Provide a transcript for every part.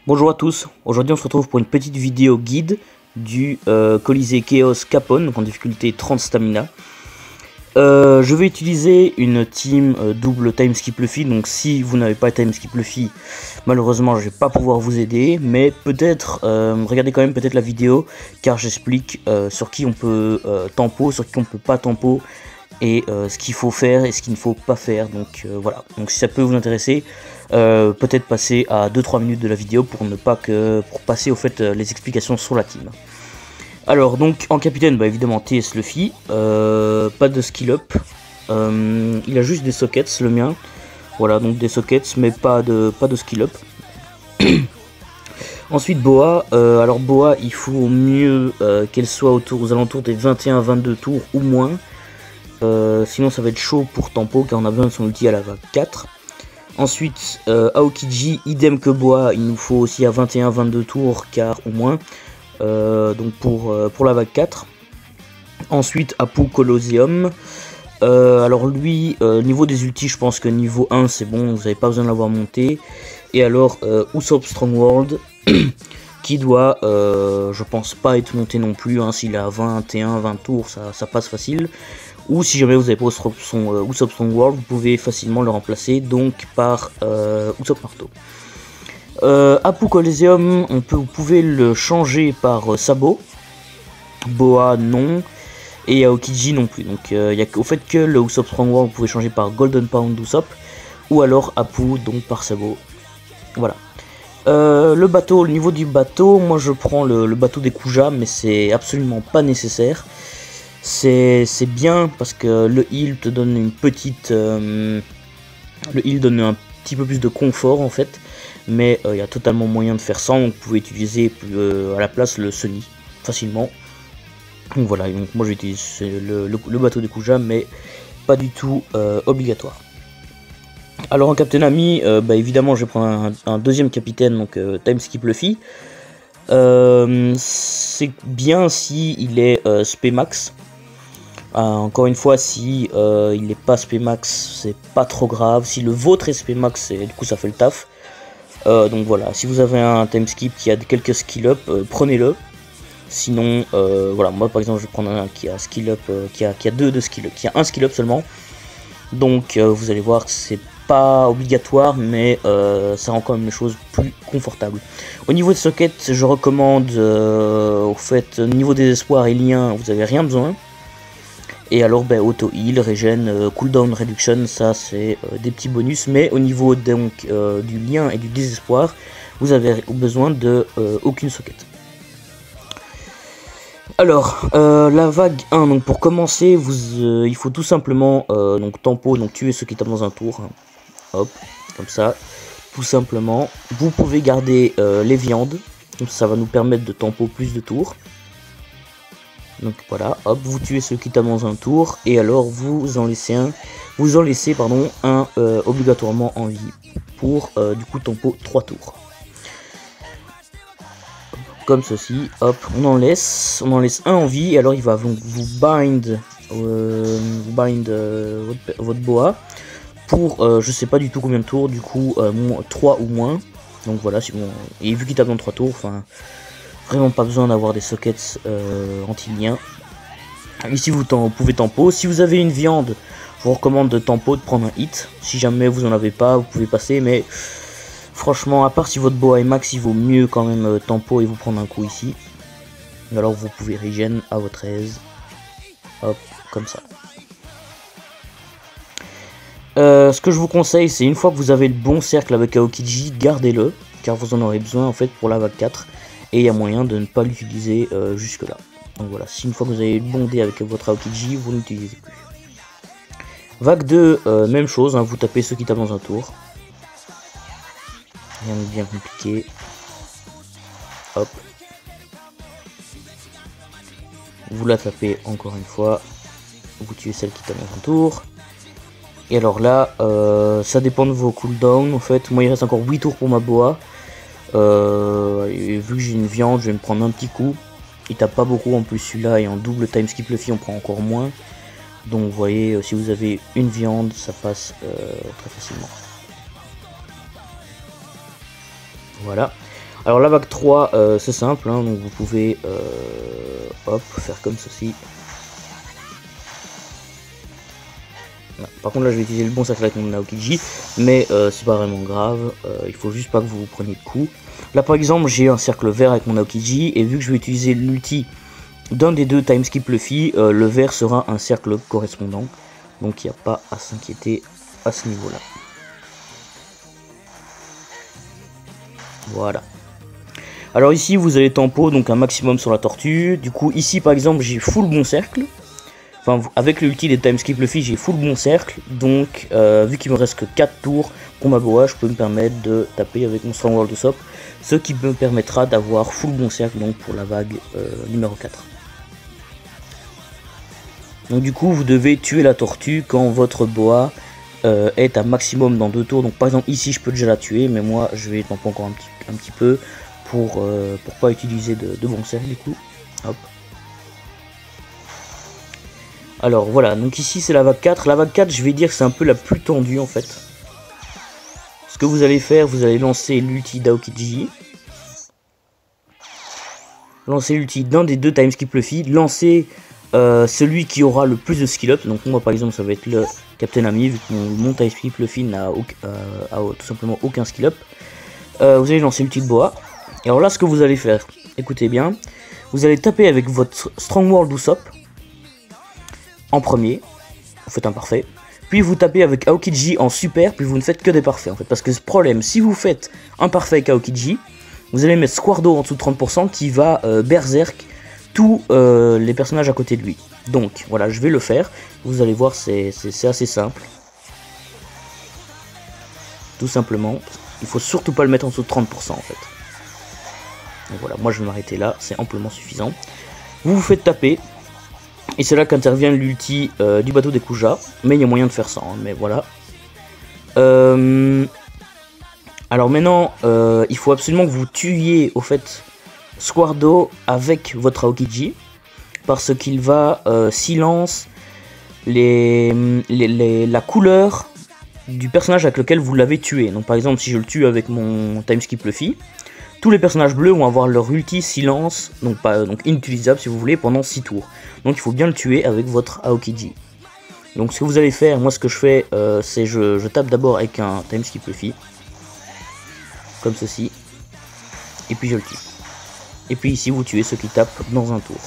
Bonjour à tous, aujourd'hui on se retrouve pour une petite vidéo guide du Colisée Chaos Capone, donc en difficulté 30 stamina. Je vais utiliser une team double time skip Luffy, donc si vous n'avez pas time skip Luffy, malheureusement je vais pas pouvoir vous aider, mais peut-être, regardez quand même peut-être la vidéo, car j'explique sur qui on peut tempo, sur qui on peut pas tempo, et ce qu'il faut faire et ce qu'il ne faut pas faire, donc voilà, donc si ça peut vous intéresser, peut-être passer à 2-3 minutes de la vidéo pour ne pas que pour passer au fait les explications sur la team. Alors donc en capitaine, bah évidemment TS Luffy, pas de skill up, il a juste des sockets le mien, voilà, donc des sockets mais pas de skill up. Ensuite Boa, alors Boa il faut mieux qu'elle soit aux alentours des 21-22 tours ou moins, sinon ça va être chaud pour tempo car on a besoin de son ulti à la vague 4. Ensuite Aokiji, idem que Boa, il nous faut aussi à 21-22 tours car au moins, donc pour la vague 4. Ensuite Apu Colosseum, alors lui niveau des ultis je pense que niveau 1 c'est bon, vous n'avez pas besoin de l'avoir monté. Et alors Usopp Strongworld qui doit je pense pas être monté non plus, hein, s'il est à 21-20 tours ça passe facile. Ou si jamais vous avez pas Usopp Strongworld, vous pouvez facilement le remplacer donc par Usopp Marteau. Apu Colosseum, vous pouvez le changer par Sabot. Boa non. Et Aokiji non plus. Donc il n'y a au fait que le Usopp Strongworld, vous pouvez changer par Golden Pound Usopp. Ou alors Apu, donc par Sabot. Voilà. Le bateau, le niveau du bateau, moi je prends le bateau des Kuja, mais c'est absolument pas nécessaire. C'est bien parce que le heal te donne une petite... le heal donne un petit peu plus de confort en fait. Mais il y a totalement moyen de faire sans, donc vous pouvez utiliser à la place le Sunny facilement. Donc voilà, donc moi j'utilise le bateau de Kuja, mais pas du tout obligatoire. Alors en Captain Ami, bah évidemment je vais prendre un deuxième capitaine, donc time skip Luffy. C'est bien si il est SP max. Encore une fois, si il n'est pas SP max, c'est pas trop grave. Si le vôtre est SP max, du coup ça fait le taf. Donc voilà, si vous avez un time skip qui a quelques skill up, prenez-le. Sinon, voilà, moi par exemple je vais prendre un qui a skill up, qui a deux de skill up, qui a un skill up seulement. Donc vous allez voir que c'est pas obligatoire, mais ça rend quand même les choses plus confortables. Au niveau de socket, je recommande, au fait, au niveau des espoirs et liens, vous avez rien besoin. Et alors auto heal, regen, cooldown reduction, ça c'est des petits bonus, mais au niveau donc du lien et du désespoir, vous avez besoin de aucune socket. Alors, la vague 1, donc pour commencer, il faut tout simplement donc tempo, donc tuer ceux qui tapent dans un tour. Hein. Hop, comme ça, tout simplement. Vous pouvez garder les viandes, donc ça va nous permettre de tempo plus de tours. Donc voilà, hop, vous tuez ceux qui tapent dans un tour, et alors vous en laissez un obligatoirement en vie pour du coup tempo 3 tours. Comme ceci, hop, on en laisse un en vie, et alors il va donc vous bind, votre boa pour je sais pas du tout combien de tours, du coup 3 ou moins. Donc voilà, si bon, et vu qu'il tape dans 3 tours, enfin vraiment pas besoin d'avoir des sockets anti-liens. Ici vous pouvez tempo. Si vous avez une viande, je vous recommande de tempo, de prendre un hit. Si jamais vous en avez pas, vous pouvez passer, mais franchement, à part si votre boa est max, il vaut mieux quand même tempo et vous prendre un coup ici. Alors vous pouvez regen à votre aise. Hop, comme ça. Ce que je vous conseille, c'est une fois que vous avez le bon cercle avec Aokiji, gardez-le, car vous en aurez besoin en fait pour la vague 4. Et il y a moyen de ne pas l'utiliser jusque là. Donc voilà, si une fois que vous avez bondé avec votre Aokiji, vous n'utilisez plus. Vague 2, même chose, hein, vous tapez ceux qui tapent dans un tour. Rien de bien compliqué. Hop. Vous la tapez encore une fois. Vous tuez celle qui tape dans un tour. Et alors là, ça dépend de vos cooldowns. En fait, moi il reste encore 8 tours pour ma boa. Et vu que j'ai une viande, je vais me prendre un petit coup. Il tape pas beaucoup en plus celui-là, et en double time skip Luffy on prend encore moins. Donc vous voyez, si vous avez une viande, ça passe très facilement. Voilà. Alors la vague 3, c'est simple, hein, donc vous pouvez hop, faire comme ceci. Par contre là je vais utiliser le bon cercle avec mon Aokiji, mais c'est pas vraiment grave, il faut juste pas que vous vous preniez de coups. Là par exemple j'ai un cercle vert avec mon Aokiji, et vu que je vais utiliser l'ulti d'un des deux timeskip Luffy, le vert sera un cercle correspondant, donc il n'y a pas à s'inquiéter à ce niveau là. Voilà. Alors ici vous avez tempo, donc un maximum sur la tortue, du coup ici par exemple j'ai full bon cercle. Enfin, avec l'ulti des timeskip Luffy, j'ai full bon cercle, donc vu qu'il me reste que 4 tours pour ma boa, je peux me permettre de taper avec mon Strong World Usopp, ce qui me permettra d'avoir full bon cercle donc pour la vague numéro 4. Donc du coup, vous devez tuer la tortue quand votre boa est à maximum dans 2 tours. Donc par exemple ici, je peux déjà la tuer, mais moi je vais tamper encore un petit peu pour pas utiliser de bon cercle du coup. Hop. Alors voilà, donc ici c'est la vague 4. La vague 4, je vais dire que c'est un peu la plus tendue en fait. Ce que vous allez faire, vous allez lancer l'ulti d'Aokiji. Lancer l'ulti d'un des deux timeskip Luffy. Lancer celui qui aura le plus de skill up. Donc moi par exemple ça va être le Captain Ami, vu que mon timeskip Luffy n'a tout simplement aucun skill up. Vous allez lancer l'ulti de Boa. Et alors là ce que vous allez faire, écoutez bien. Vous allez taper avec votre Strong World Usopp. En premier, vous faites un parfait, puis vous tapez avec Aokiji en super, puis vous ne faites que des parfaits en fait, parce que ce problème, si vous faites un parfait avec Aokiji, vous allez mettre Squardo en dessous de 30% qui va berserk tous les personnages à côté de lui. Donc voilà, je vais le faire, vous allez voir c'est assez simple. Tout simplement, il faut surtout pas le mettre en dessous de 30% en fait. Donc voilà, moi je vais m'arrêter là, c'est amplement suffisant. Vous vous faites taper. Et c'est là qu'intervient l'ulti du bateau des Kuja. Mais il y a moyen de faire ça, hein, mais voilà. Alors maintenant, il faut absolument que vous tuiez au fait Squardo avec votre Aokiji. Parce qu'il va silence la couleur du personnage avec lequel vous l'avez tué. Donc par exemple, si je le tue avec mon timeskip Luffy, tous les personnages bleus vont avoir leur ulti silence, donc inutilisable si vous voulez, pendant 6 tours. Donc il faut bien le tuer avec votre Aokiji. Donc ce que vous allez faire, moi ce que je fais, c'est je tape d'abord avec un timeskip Luffy. Comme ceci. Et puis je le tue. Et puis ici vous tuez ceux qui tapent dans un tour.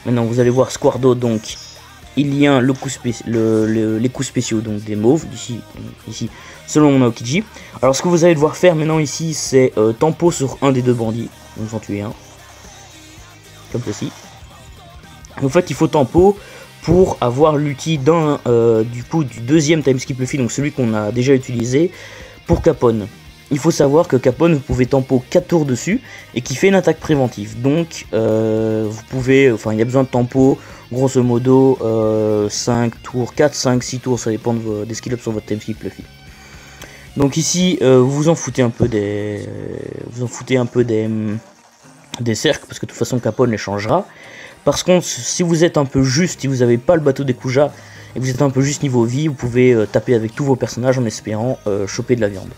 Maintenant vous allez voir Squardo, donc il y a les coups spéciaux donc des mauves, ici selon mon Aokiji. Alors ce que vous allez devoir faire maintenant ici, c'est tempo sur un des deux bandits, donc j'en tue un, comme ceci. En fait il faut tempo pour avoir l'ulti du deuxième timeskip Luffy, donc celui qu'on a déjà utilisé pour Capone. Il faut savoir que Capone, vous pouvez tempo 4 tours dessus et qui fait une attaque préventive. Donc vous pouvez, enfin il y a besoin de tempo, grosso modo 5 tours, 4, 5, 6 tours, ça dépend des skill ups sur votre timeskip Luffy. Donc ici vous en foutez un peu des cercles, parce que de toute façon Capone les changera. Par contre, si vous êtes un peu juste, si vous n'avez pas le bateau des Kuja et vous êtes un peu juste niveau vie, vous pouvez taper avec tous vos personnages en espérant choper de la viande.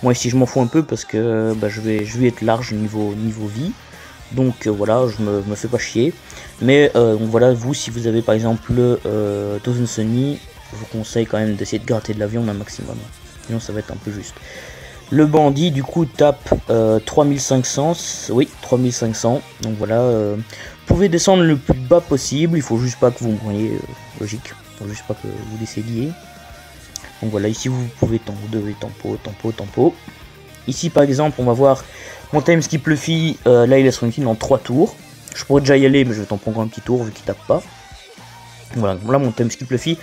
Moi ici je m'en fous un peu parce que je vais être large niveau vie. Donc voilà, je me fais pas chier. Mais donc voilà, vous si vous avez par exemple le Thousand Sunny, je vous conseille quand même d'essayer de gratter de la viande un maximum. Sinon ça va être un peu juste. Le bandit du coup tape 3500, oui 3500. Donc voilà, vous pouvez descendre le plus bas possible, il faut juste pas que vous mouriez, logique. Il faut juste pas que vous décédiez. Donc voilà, ici vous devez tempo. Ici par exemple on va voir mon timeskip Luffy, là il a son ulti dans 3 tours. Je pourrais déjà y aller mais je vais tempo encore un petit tour vu qu'il tape pas. Voilà, là mon timeskip Luffy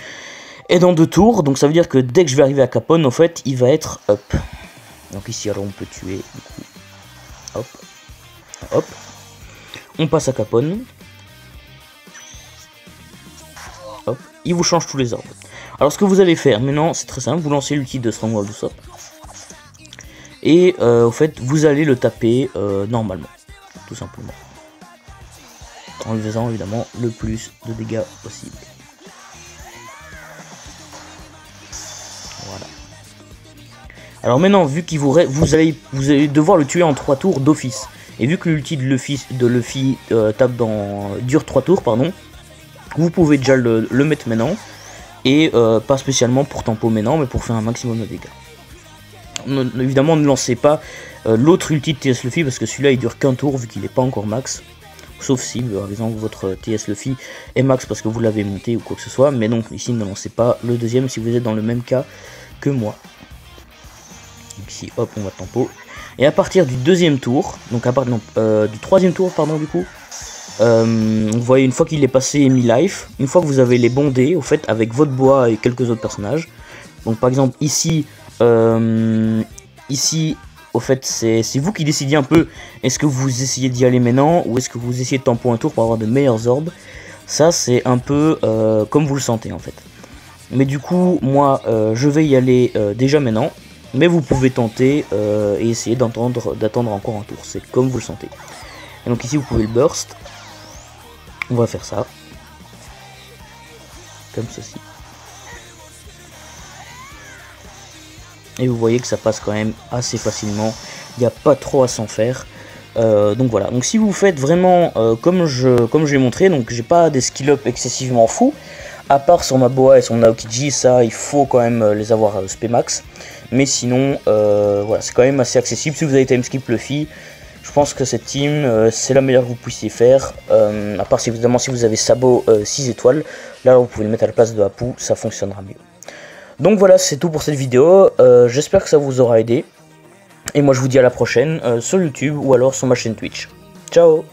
est dans 2 tours, donc ça veut dire que dès que je vais arriver à Capone, en fait il va être up. Donc ici alors on peut tuer du coup. Hop. On passe à Capone. Hop. Il vous change tous les ordres. Alors ce que vous allez faire maintenant, c'est très simple, vous lancez l'ulti de Strong World Usopp. Et au fait, vous allez le taper normalement, tout simplement. En lui faisant évidemment le plus de dégâts possible. Voilà. Alors maintenant, vu qu'il vous allez devoir le tuer en 3 tours d'office. Et vu que l'ulti de Luffy dure 3 tours, pardon, vous pouvez déjà le mettre maintenant. Et pas spécialement pour tempo maintenant, mais pour faire un maximum de dégâts. Évidemment, ne lancez pas l'autre ulti de TS Luffy, parce que celui-là il dure qu'un tour vu qu'il n'est pas encore max. Sauf si, par exemple, votre TS Luffy est max parce que vous l'avez monté ou quoi que ce soit. Mais donc, ici, ne lancez pas le deuxième si vous êtes dans le même cas que moi. Donc ici, hop, on va tempo. Et à partir du deuxième tour, donc à partir du troisième tour, pardon, du coup, vous voyez, une fois qu'il est passé mi-life, une fois que vous avez les bons dés, au fait, avec votre bois et quelques autres personnages. Donc par exemple, ici, au fait, c'est vous qui décidez un peu, est-ce que vous essayez d'y aller maintenant, ou est-ce que vous essayez de tempo un tour pour avoir de meilleurs orbes. Ça, c'est un peu comme vous le sentez, en fait. Mais du coup, moi, je vais y aller déjà maintenant. Mais vous pouvez tenter et essayer d'attendre encore un tour. C'est comme vous le sentez. Et donc ici, vous pouvez le burst. On va faire ça. Comme ceci. Et vous voyez que ça passe quand même assez facilement. Il n'y a pas trop à s'en faire. Donc voilà. Donc si vous faites vraiment comme je l'ai montré, donc j'ai pas des skill up excessivement fous. À part sur ma Boa et son Naokiji, ça il faut quand même les avoir spé max. Mais sinon, voilà, c'est quand même assez accessible. Si vous avez timeskip Luffy, je pense que cette team, c'est la meilleure que vous puissiez faire. À part évidemment si vous avez Sabo 6 étoiles, là vous pouvez le mettre à la place de Apu, ça fonctionnera mieux. Donc voilà, c'est tout pour cette vidéo. J'espère que ça vous aura aidé. Et moi je vous dis à la prochaine sur YouTube ou alors sur ma chaîne Twitch. Ciao!